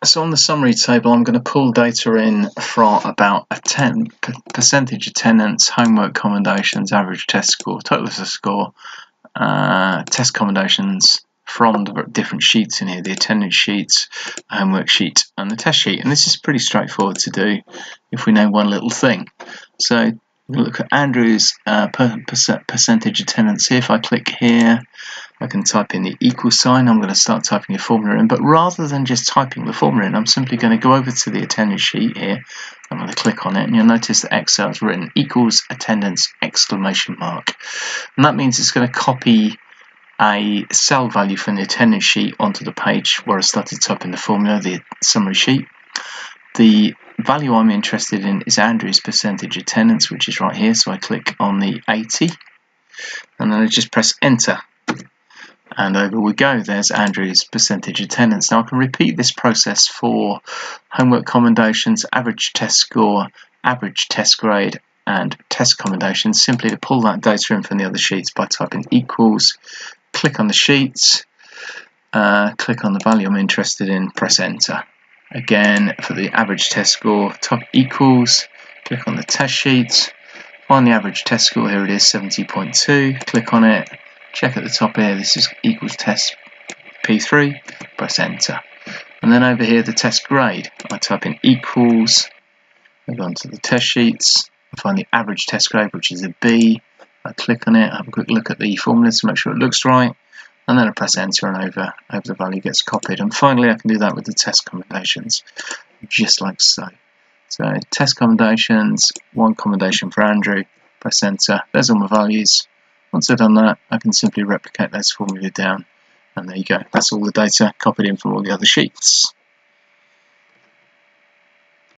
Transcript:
So on the summary table, I'm going to pull data in from about a percentage attendance, homework commendations, average test score, total assessed score, test commendations from the different sheets in here, the attendance sheets, homework sheet, and the test sheet. And this is pretty straightforward to do if we know one little thing. So we'll look at Andrew's percentage attendance here. If I click here, I can type in the equal sign. I'm going to start typing a formula in, but rather than just typing the formula in, I'm simply going to go over to the attendance sheet here. I'm going to click on it, and you'll notice that Excel has written equals attendance exclamation mark. And that means it's going to copy a cell value from the attendance sheet onto the page where I started typing the formula, the summary sheet. The value I'm interested in is Andrew's percentage attendance, which is right here. So I click on the 80, and then I just press enter. And over we go, there's Andrew's percentage attendance. Now I can repeat this process for homework commendations, average test score, average test grade, and test commendations, simply to pull that data in from the other sheets by typing equals, click on the sheets, click on the value I'm interested in, press enter. Again, for the average test score, type equals, click on the test sheets, find the average test score, here it is, 70.2, click on it, check at the top here, this is equals test P3, press enter. And then over here, the test grade, I type in equals, I go onto the test sheets, I find the average test grade, which is a B, I click on it, have a quick look at the formula to make sure it looks right, and then I press enter, and over the value gets copied. And finally, I can do that with the test commendations, just like so. So test commendations, one commendation for Andrew, press enter, there's all my values. Once I've done that, I can simply replicate those formula down, and there you go. That's all the data copied in from all the other sheets.